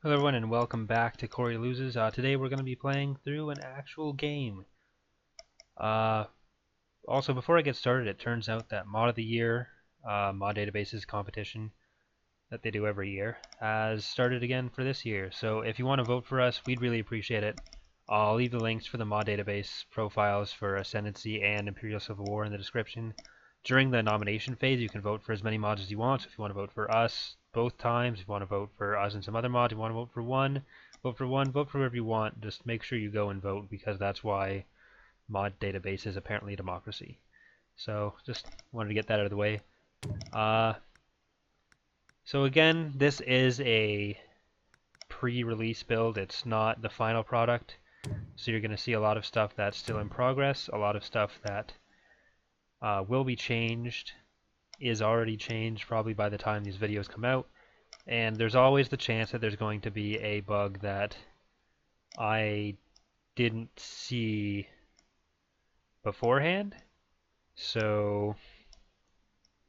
Hello everyone and welcome back to Corey Loses. Today we're going to be playing through an actual game. Also, before I get started, it turns out that Mod of the Year, Mod Databases competition that they do every year, has started again for this year. So if you want to vote for us, we'd really appreciate it. I'll leave the links for the Mod Database profiles for Ascendancy and Imperial Civil War in the description. During the nomination phase, you can vote for as many mods as you want. So if you want to vote for us both times, if you want to vote for us and some other mod, if you want to vote for one, vote for whoever you want. Just make sure you go and vote, because that's why Mod Database is apparently a democracy. So just wanted to get that out of the way. So again, this is a pre-release build. It's not the final product. So you're going to see a lot of stuff that's still in progress, a lot of stuff that will be changed, is already changed probably by the time these videos come out, and there's always the chance that there's going to be a bug that I didn't see beforehand. So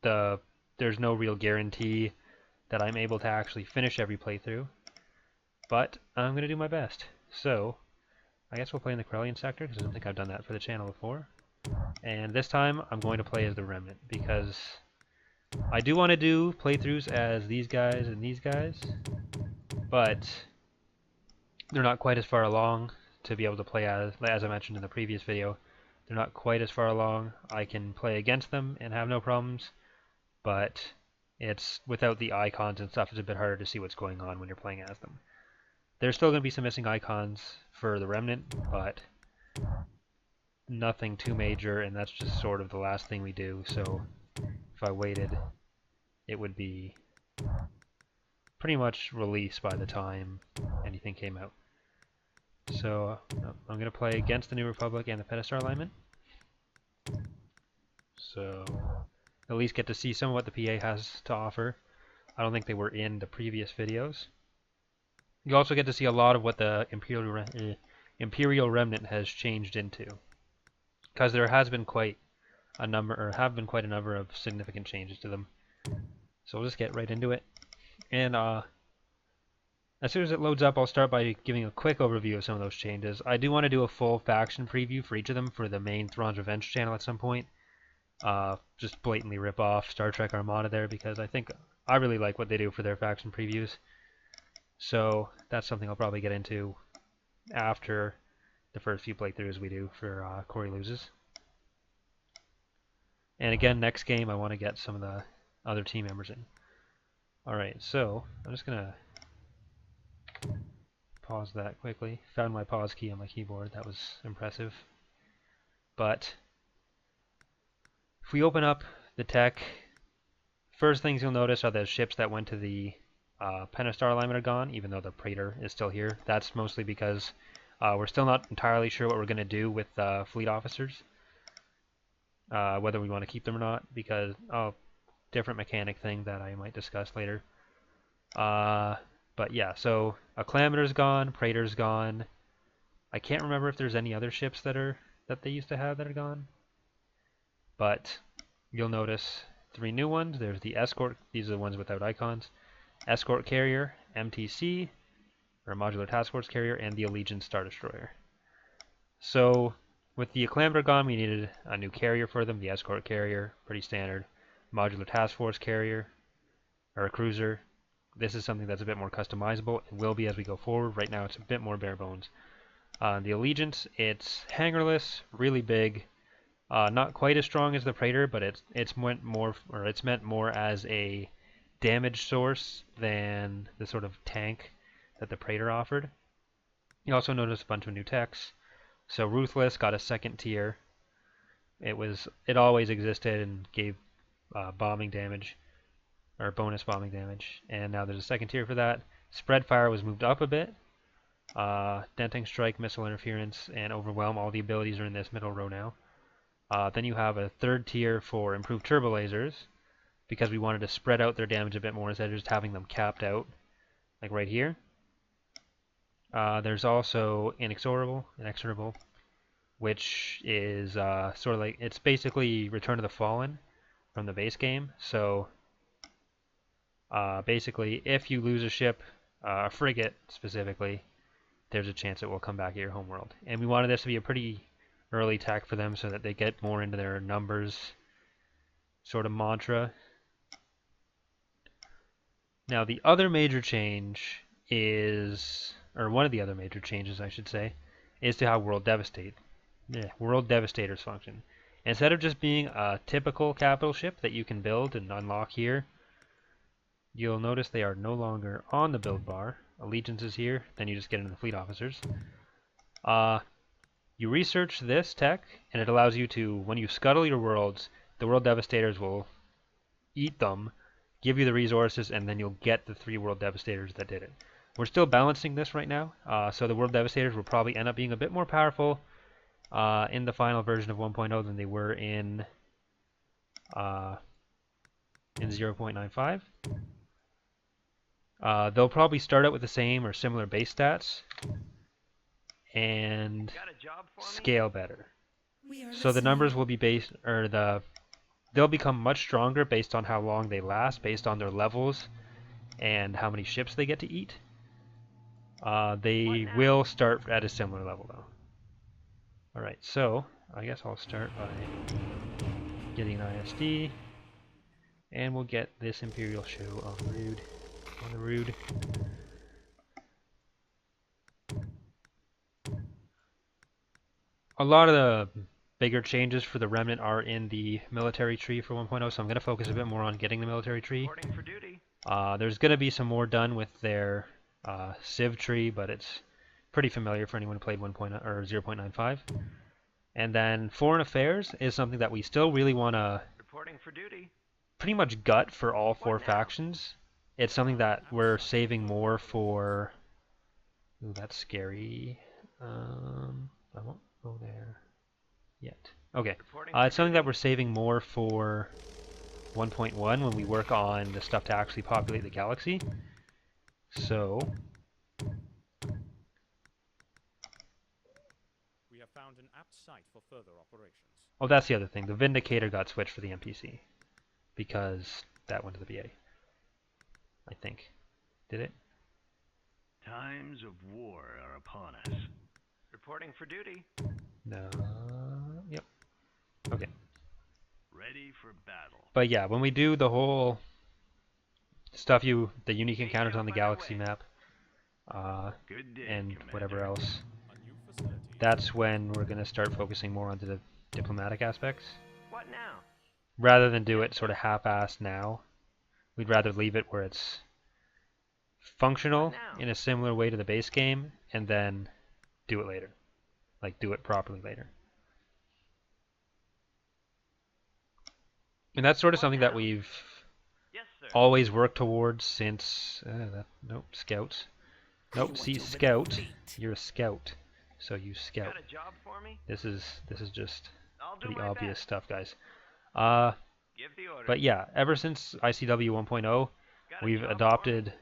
there's no real guarantee that I'm able to actually finish every playthrough, but I'm going to do my best. So I guess we'll play in the Corellian Sector, because I don't think I've done that for the channel before. And this time I'm going to play as the Remnant, because I do want to do playthroughs as these guys and these guys, but they're not quite as far along to be able to play as I mentioned in the previous video. They're not quite as far along. I can play against them and have no problems, but it's without the icons and stuff, it's a bit harder to see what's going on when you're playing as them. There's still going to be some missing icons for the Remnant, but nothing too major, and that's just sort of the last thing we do. So if I waited, it would be pretty much released by the time anything came out. So I'm going to play against the New Republic and the Pentastar alignment. So at least get to see some of what the PA has to offer. I don't think they were in the previous videos. You also get to see a lot of what the Imperial Remnant has changed into, because there has been quite a number, or have been quite a number of significant changes to them. So we'll just get right into it. And as soon as it loads up, I'll start by giving a quick overview of some of those changes. I do want to do a full faction preview for each of them for the main Thrawn's Revenge channel at some point. Just blatantly rip off Star Trek Armada there, because I really like what they do for their faction previews. So that's something I'll probably get into after the first few playthroughs we do for Corey Loses. And again, next game I want to get some of the other team members in. Alright, so I'm just going to pause that quickly. Found my pause key on my keyboard. That was impressive. But if we open up the tech, first things you'll notice are the ships that went to the Pentastar alignment are gone, even though the Praetor is still here. That's mostly because we're still not entirely sure what we're going to do with fleet officers. Whether we want to keep them or not, because different mechanic thing that I might discuss later. But yeah, so Acclamator's gone, Praetor's gone. I can't remember if there's any other ships that they used to have that are gone. But you'll notice 3 new ones. There's the Escort, these are the ones without icons. Escort Carrier, MTC, or Modular Task Force Carrier, and the Allegiance Star Destroyer. So with the Acclamator gone, we needed a new carrier for them, the Escort Carrier, pretty standard. Modular Task Force Carrier, or a cruiser. This is something that's a bit more customizable, and will be as we go forward. Right now it's a bit more bare bones. The Allegiance, it's hangarless, really big, not quite as strong as the Praetor, but it's meant more as a damage source than the sort of tank that the Praetor offered. You also notice a bunch of new techs. So Ruthless got a second tier. It always existed and gave bombing damage, or bonus bombing damage, and now there's a second tier for that. Spread Fire was moved up a bit. Denting Strike, Missile Interference, and Overwhelm, all the abilities are in this middle row now. Then you have a third tier for improved turbolasers, because we wanted to spread out their damage a bit more instead of just having them capped out, like right here. There's also Inexorable, which is sort of like, it's basically Return of the Fallen from the base game. So basically, if you lose a ship a frigate specifically, there's a chance it will come back at your homeworld. And we wanted this to be a pretty early tech for them so that they get more into their numbers sort of mantra. Now the other major change is, or one of the other major changes I should say, is to how World Devastators function. Instead of just being a typical capital ship that you can build and unlock here, you'll notice they are no longer on the build bar. Allegiance is here, then you just get into the fleet officers. You research this tech, and it allows you to, when you scuttle your worlds, the World Devastators will eat them, give you the resources, and then you'll get the 3 World Devastators that did it. We're still balancing this right now, so the World Devastators will probably end up being a bit more powerful in the final version of 1.0 than they were in 0.95. They'll probably start out with the same or similar base stats and scale better. So the numbers will be based, or they'll become much stronger based on how long they last, based on their levels and how many ships they get to eat. They will start at a similar level though. Alright, so I guess I'll start by getting an ISD, and we'll get this Imperial show on the Rood. A lot of the bigger changes for the Remnant are in the military tree for 1.0, so I'm going to focus a bit more on getting the military tree. There's going to be some more done with their Civ tree, but it's pretty familiar for anyone who played 1.0 or 0.95. And then Foreign Affairs is something that we still really want to pretty much gut for all 4 factions. It's something that we're saving more for... Ooh, that's scary. I won't go there yet. Okay, it's something that we're saving more for 1.1 when we work on the stuff to actually populate the galaxy. So... we have found an apt site for further operations. Oh, that's the other thing. The Vindicator got switched for the NPC because that went to the BA. I think. Did it? Times of war are upon us. Reporting for duty. No. Yep. Okay. Ready for battle. But yeah, when we do the whole stuff, the unique encounters on the galaxy map, and whatever else, that's when we're going to start focusing more onto the diplomatic aspects. What now? Rather than do it sort of half-assed now, we'd rather leave it where it's functional in a similar way to the base game, and then do it later. Like, do it properly later. And that's sort of something that we've always worked towards since... nope, scouts. Nope, see, scout. You're a scout. So you scout. This is just pretty obvious stuff, guys. But yeah, ever since ICW 1.0, we've adopted,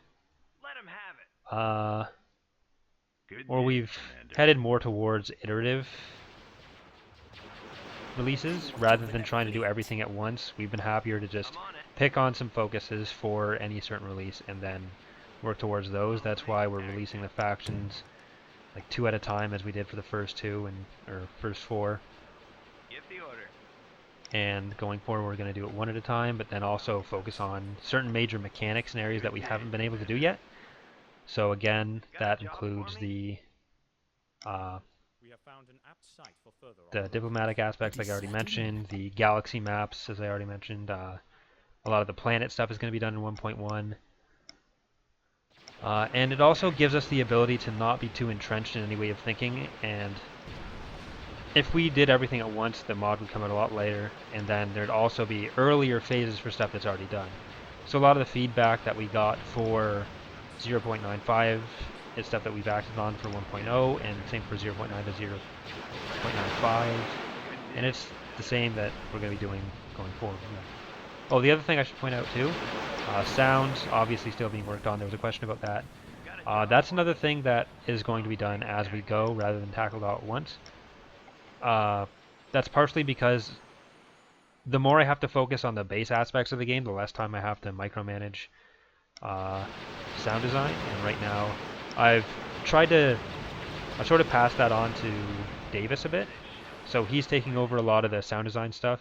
or we've headed more towards iterative releases rather than trying to do everything at once. We've been happier to just pick on some focuses for any certain release and then work towards those. That's why we're releasing the factions like 2 at a time, as we did for the first 2 or first 4. And going forward, we're going to do it 1 at a time, but then also focus on certain major mechanics in areas that we haven't been able to do yet. So again, that includes the diplomatic aspects, like I already mentioned, the galaxy maps, as I already mentioned. A lot of the planet stuff is going to be done in 1.1. And it also gives us the ability to not be too entrenched in any way of thinking, and if we did everything at once, the mod would come out a lot later, and then there'd also be earlier phases for stuff that's already done. So a lot of the feedback that we got for 0.95 is stuff that we've acted on for 1.0, and same for 0.9 to 0.95, and it's the same that we're going to be doing going forward. Oh, the other thing I should point out too, sounds obviously still being worked on. There was a question about that. That's another thing that is going to be done as we go rather than tackled all at once. That's partially because the more I have to focus on the base aspects of the game, the less time I have to micromanage sound design, and right now I've sort of passed that on to Davis a bit. So he's taking over a lot of the sound design stuff,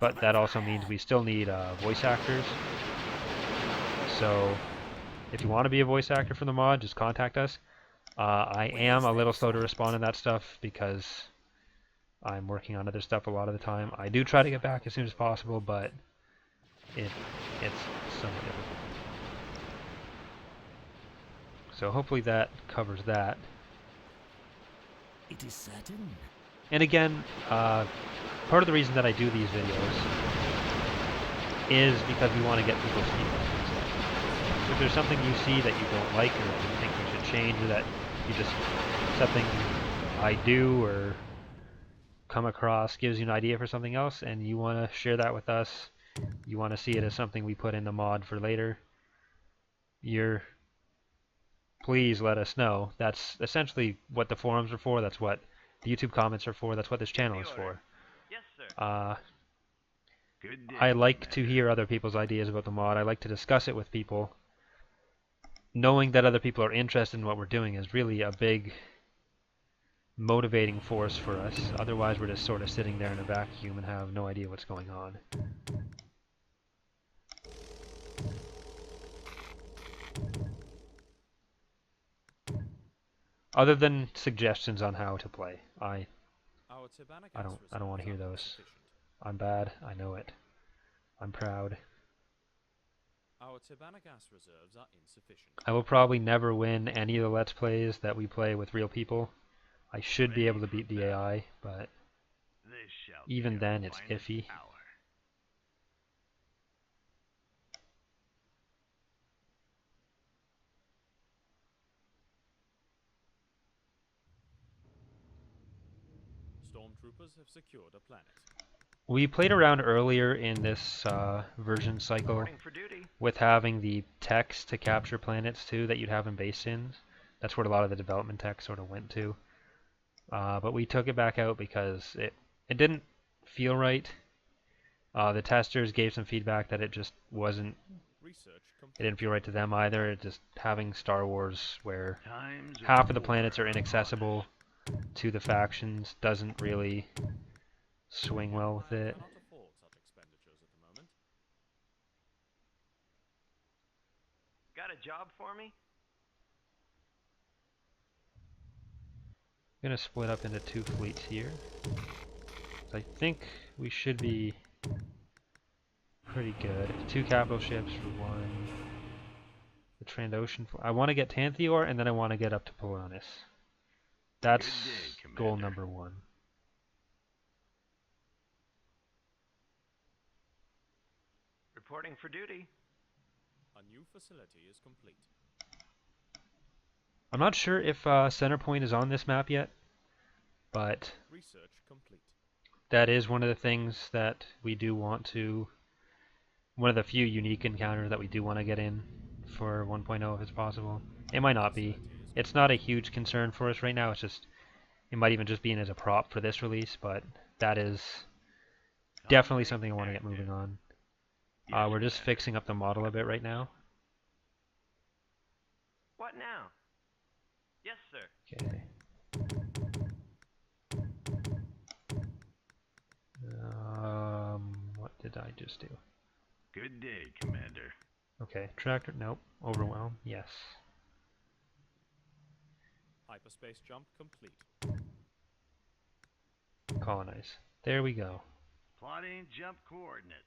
but that also means we still need voice actors. So if you want to be a voice actor for the mod, just contact us. I am a little slow to respond to that stuff because I'm working on other stuff a lot of the time. I do try to get back as soon as possible, but it's somewhat difficult. So hopefully that covers that. It is certain. And again, part of the reason that I do these videos is because we want to get people's feedback. So if there's something you see that you don't like, or you think we should change, or that you just something I do or come across gives you an idea for something else, and you want to share that with us, you want to see it as something we put in the mod for later, please let us know. That's essentially what the forums are for. That's what the YouTube comments are for. That's what this channel is for. Yes, sir. Good day, I like to Commander. hear other people's ideas about the mod. I like to discuss it with people. Knowing that other people are interested in what we're doing is really a big motivating force for us. Otherwise, we're just sort of sitting there in a vacuum and have no idea what's going on. Other than suggestions on how to play, I don't want to hear those. I'm bad. I know it. I'm proud. Our gas reserves are insufficient. I will probably never win any of the Let's Plays that we play with real people. I should be able to beat the AI, but This shall even be our then it's finest iffy. hour. Stormtroopers have secured a planet. We played around earlier in this version cycle Reporting for duty. with having the techs to capture planets too that you'd have in base sims. That's where a lot of the development tech sort of went to. But we took it back out because it didn't feel right. The testers gave some feedback that it just wasn't. It didn't feel right to them either. It just having Star Wars where Times half of the war planets are upon inaccessible us. to the factions doesn't really swing well with it. Cannot afford such expenditures at the moment. Got a job for me? I'm gonna split up into two fleets here. So I think we should be pretty good. 2 capital ships for 1. The Trandocean. I want to get Tantheor, and then I want to get up to Polaris. That's Good day, goal Commander. number 1. Reporting for duty. A new facility is complete. I'm not sure if Centerpoint is on this map yet, but Research complete. that is one of the things that we do want to. One of the few unique encounters that we do want to get in for 1.0 if it's possible. It might not be. It's not a huge concern for us right now. It's just, it might even just be in as a prop for this release, but that is definitely something I want to get moving on. Yes, We're just Commander. fixing up the model a bit right now. What now? Yes, sir. Okay. What did I just do? Good day, Commander. Okay, tractor, nope. Overwhelm, yes. Hyperspace jump complete. Colonize. There we go. Plotting jump coordinates.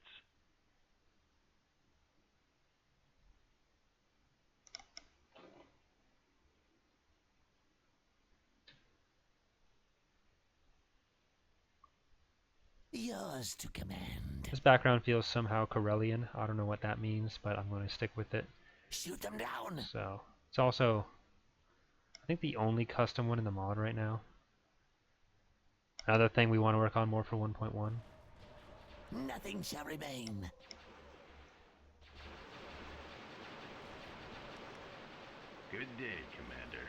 Yours to command. This background feels somehow Corellian. I don't know what that means, but I'm going to stick with it. Shoot them down. So, it's also, I think, the only custom one in the mod right now. Another thing we want to work on more for 1.1. Nothing shall remain. Good day, Commander.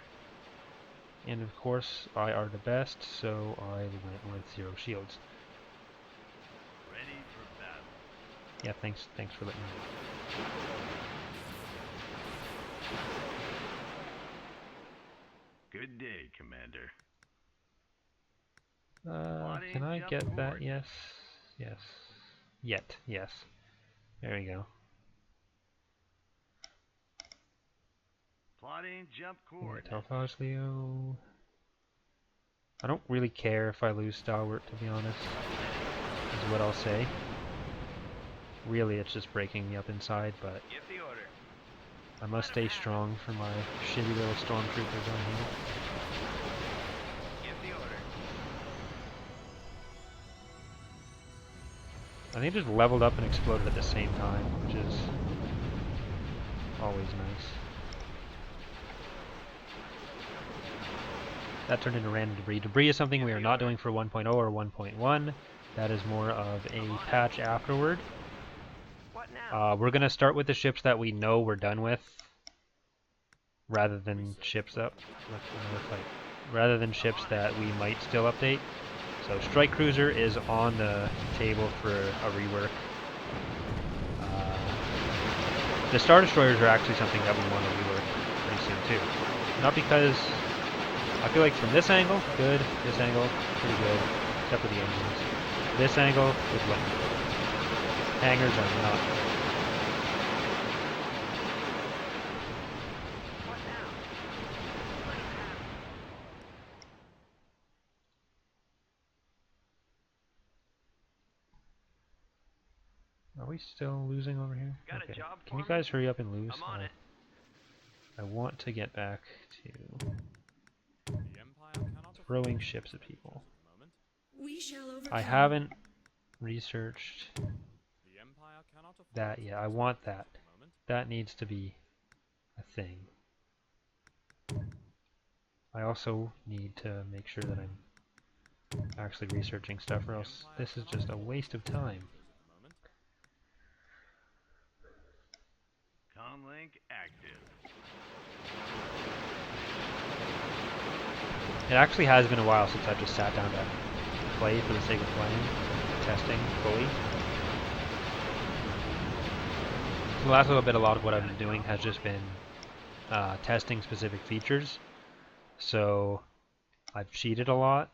And of course, I are the best, so I went with 0 shields. Ready for battle. Yeah, thanks for letting me know. Good day, Commander. Can I get that? Yes. Yes. Yet. Yes. There we go. Plotting jump Yeah, coordinates. Telfos Leo. I don't really care if I lose Stalwart, to be honest, is what I'll say. Really, it's just breaking me up inside, but Give the order. I must stay strong for my shitty little stormtroopers on here. Give the order. I think it just leveled up and exploded at the same time, which is always nice. That turned into random debris. Debris is something we are not doing for 1.0 or 1.1. That is more of a patch afterward. What now? We're going to start with the ships that we know we're done with, rather than ships that we might still update. So Strike Cruiser is on the table for a rework. The Star Destroyers are actually something that we want to rework pretty soon too. Not because I feel like from this angle, good. This angle, pretty good, except for the engines. This angle is what hangars are not. What now? Are we still losing over here? Got a Okay. job Can you for me? guys hurry up and lose? I'm on it. I want to get back to The Empire cannot throwing afford ships at such people. expenditures at the moment. We shall overcome. I haven't researched The Empire cannot afford that such yet. I want expenditures that. at the moment. That needs to be a thing. I also need to make sure that I'm actually researching stuff, or else this is just a waste of time. Comlink active. It actually has been a while since I've just sat down to play for the sake of playing, testing fully. The last little bit, a lot of what I've been doing has just been testing specific features. So I've cheated a lot,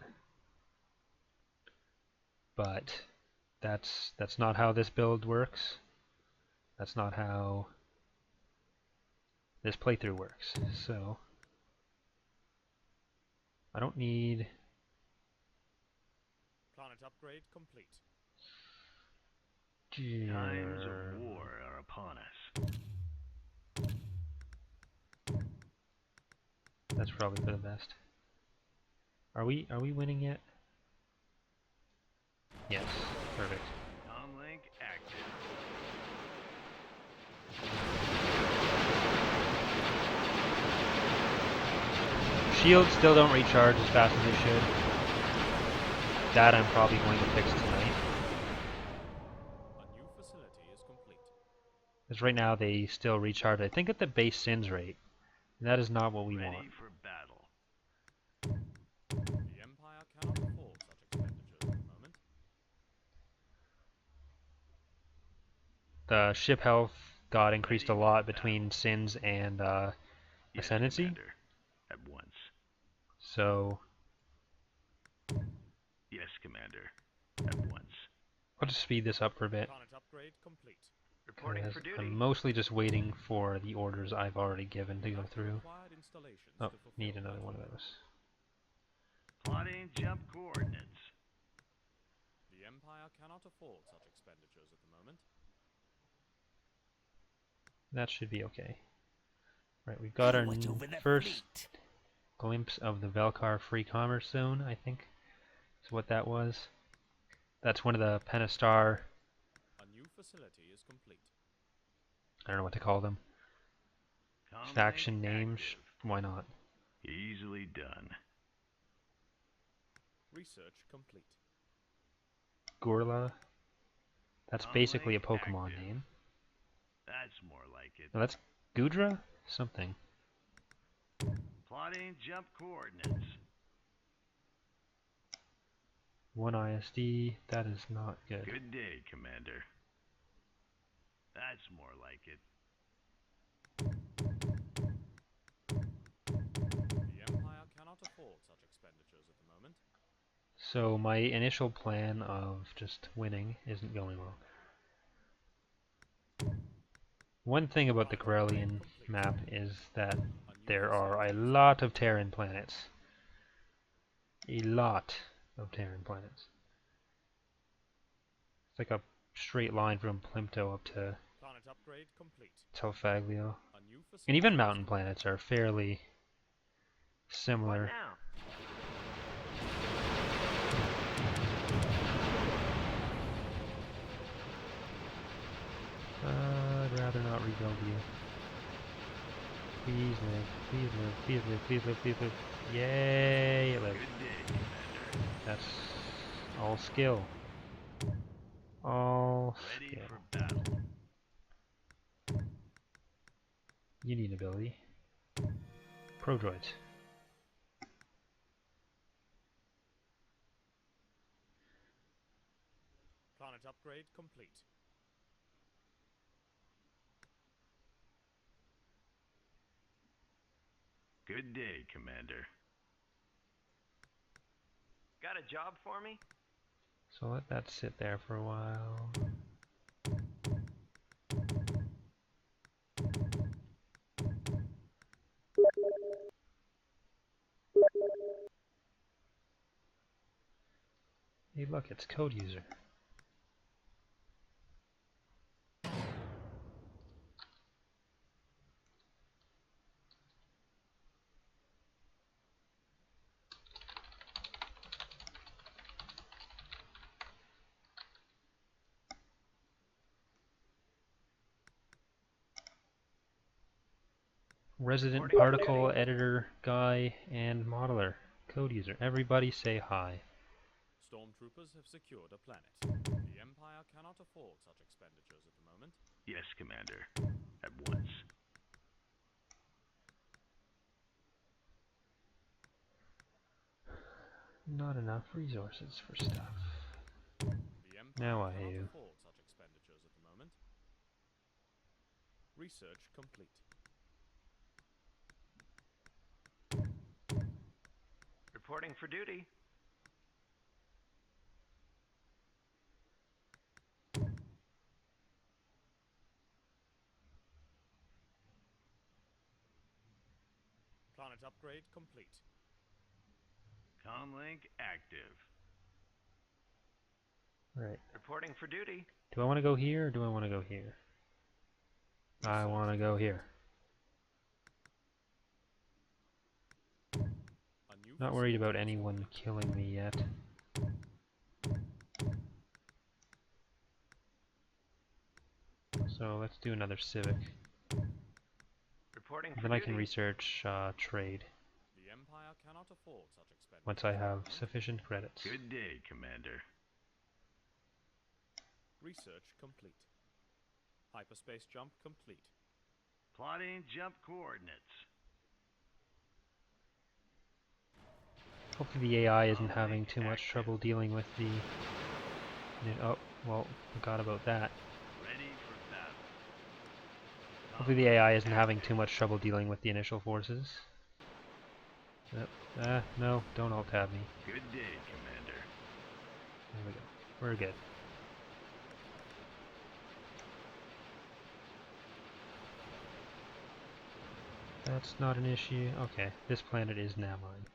but that's not how this build works. That's not how this playthrough works. So I don't need. Planet upgrade complete. Times of war are upon us. That's probably for the best. Are we winning yet? Yes, perfect. Comlink active. Shields still don't recharge as fast as they should. That I'm probably going to fix tonight. A new facility is complete. Because right now they still recharge, I think, at the base sins rate. And that is not what we Ready want. for battle. The Empire cannot afford such expenditures at the moment. The ship health got increased a lot between sins and Yes, Ascendancy. Commander. At once. So Yes, Commander. At once. I'll just speed this up for a bit. Planet upgrade complete. Reporting Because for duty. I'm mostly just waiting for the orders I've already given to go Enough through. required installations Oh, to fulfill need another battle one of orders. those. Plotting jump coordinates. The Empire cannot afford such expenditures at the moment. That should be okay. Right, we've got our What's over the first fleet? glimpse of the Velkar Free Commerce Zone, I think is what that was. That's one of the Pentastar, A new facility is complete. I don't know what to call them, Comlink faction names. active. Why not? Easily done. Research complete. Gorla. That's Comlink basically a Pokemon active. name. That's more like it. No, that's Gudra? Something. Plotting jump coordinates. 1 ISD. That is not good. Good day, Commander. That's more like it. So my initial plan of just winning isn't going well. One thing about the Corellian map is that there are a lot of Terran planets. A lot of Terran planets. It's like a straight line from Plimto up to Planet upgrade complete. Telfaglio. A new And facility even is mountain complete. planets are fairly What similar. now? I'd rather not rebuild you. Please live, please live, please live, please live, please live. Yay, it lived. Good day, Commander. That's all skill. All Ready skill. for battle. You need ability. Pro droids. Planet upgrade complete. Good day, Commander. Got a job for me? So let that sit there for a while. Hey look, it's code user. Resident particle editor guy and modeler. Code user. Everybody say hi. Stormtroopers have secured a planet. The Empire cannot afford such expenditures at the moment. Yes, Commander. At once. Not enough resources for stuff. The Empire Now I cannot do. afford such expenditures at the moment. Research complete. Reporting for duty. Planet upgrade complete. Comlink active. Right. Reporting for duty. Do I want to go here or do I want to go here? I want to go here. A new Not worried about facility is anyone complete. killing me yet. So let's do another civic. Reporting for Then I can duty. research trade The Empire cannot afford such expenditures. once I at the have moment. sufficient credits. Good day, Commander. Research complete. Hyperspace jump complete. Plotting jump coordinates. Hopefully the AI isn't Comlink having too much active. trouble dealing with the... Oh, well, forgot about that. Ready for battle. Hopefully the AI isn't having too much trouble dealing with the initial forces. Yep. No, don't alt-tab me. Good day, Commander. There we go. We're good. That's not an issue. Okay, this planet is now mine.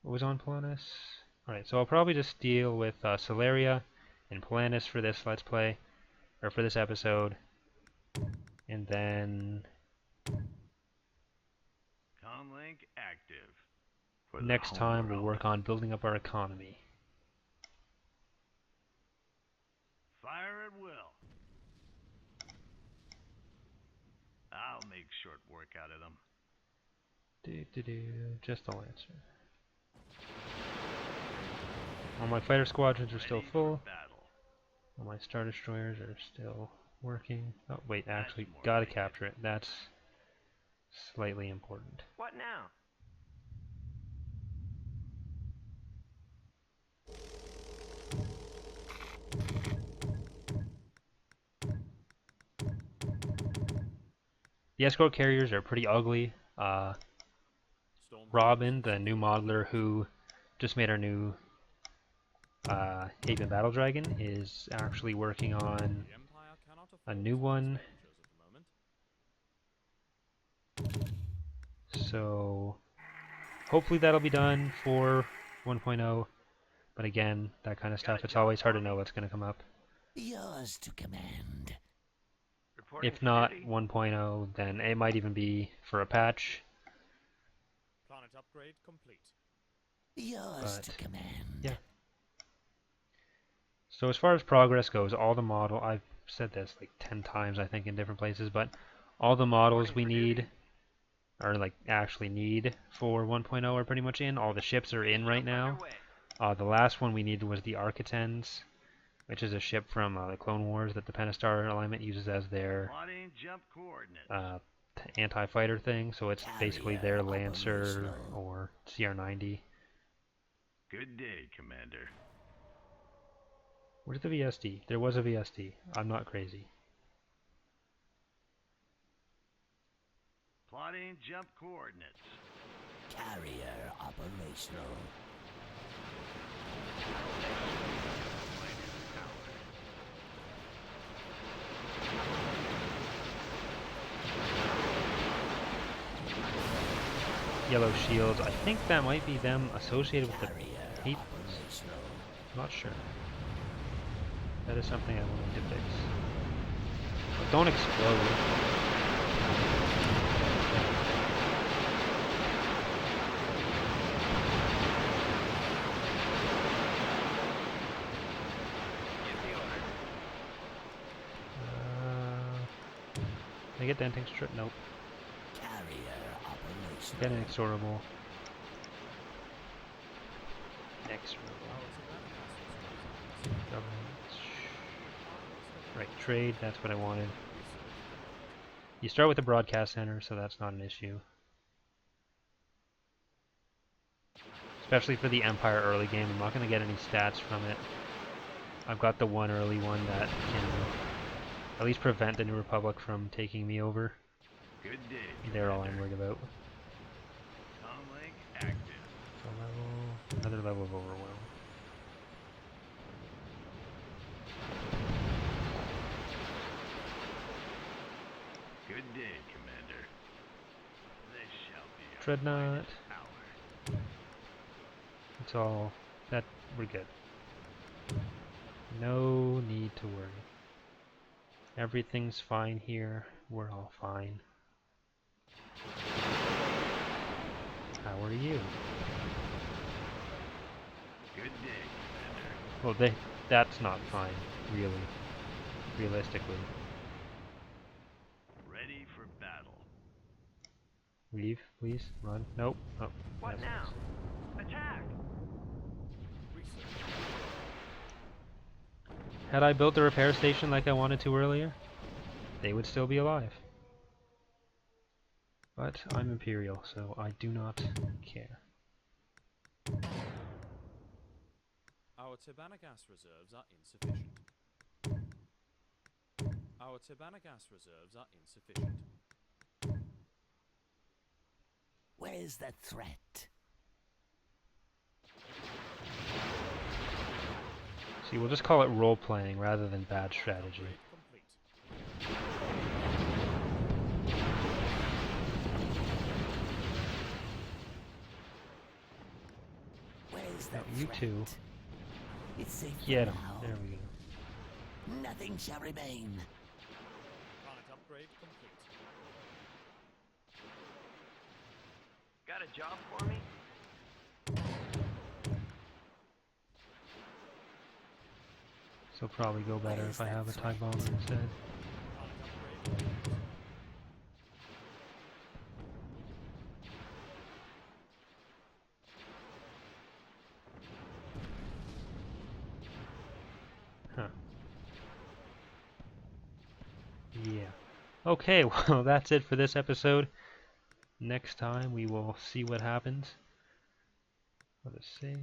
What was on Planus? Alright, so I'll probably just deal with Solaria and Planus for this Let's Play, or for this episode. And then Comlink active. For the next time we'll homeworld. work on building up our economy. Fire at will. I'll make short work out of them. Just the Lancer. All my fighter squadrons are still Ready for full. battle. All my Star Destroyers are still working. Oh wait, That's actually, more gotta like it. capture it. That's slightly important. What now? The escort carriers are pretty ugly. Robin, the new modeler who just made our new Haven Battle Dragon, is actually working on The Empire cannot a afford new such one. expenditures at the moment. So hopefully that'll be done for 1.0. But again, that kind of stuff, it's always hard to know what's going to come up. Yours to command. Reporting If for not duty. 1.0, then it might even be for a patch. Planet upgrade complete. Yours But, to command. yeah. So as far as progress goes, all the model, I've said this like 10 times I think in different places, but all the models we need, or like actually need for 1.0 are pretty much in. All the ships are in right now. The last one we needed was the Architens, which is a ship from the Clone Wars that the Pentastar alignment uses as their Plotting jump coordinates. anti-fighter thing. So it's basically their Carrier Lancer operational. or CR-90. Good day, Commander. Where's the VSD? There was a VSD. I'm not crazy. Plotting jump coordinates. Carrier operational. Yellow shields. I think that might be them associated with the Carrier heat. operational. Not sure. That is something I will need to fix. But don't explode. Can I get the ending strip? Nope. Carrier operational. Get inexorable. Inexorable. Governance. Right, trade, that's what I wanted. You start with the broadcast center, so that's not an issue. Especially for the Empire early game, I'm not going to get any stats from it. I've got the one early one that can at least prevent the New Republic from taking me over. Good day. They're all I'm worried about. Comlink active. So another level of overwhelm. Good day, Commander. This shall be our Dreadnought. hour. It's all that we're good. No need to worry. Everything's fine here. We're all fine. How are you? Good day, Commander. Well, that's not fine, really. Realistically. Ready for battle. Leave, please. Run. Nope. Oh, What yes, now? yes. Attack! Research. Had I built the repair station like I wanted to earlier, they would still be alive. But I'm Imperial, so I do not care. Our Tirbanagas reserves are insufficient. Our Tirbanagas reserves are insufficient. Where's the threat? See, we'll just call it role-playing rather than bad strategy. Upgrade complete. Where's the No, you threat? two. It's safe for Get 'em. now. There we go. Nothing shall remain. Planet upgrade complete. Got a job for me? So probably go better Where's if I that have a TIE threat? bomber instead. Planet upgrade complete. Huh. Yeah. Okay, well that's it for this episode. Next time we will see what happens. Let us see.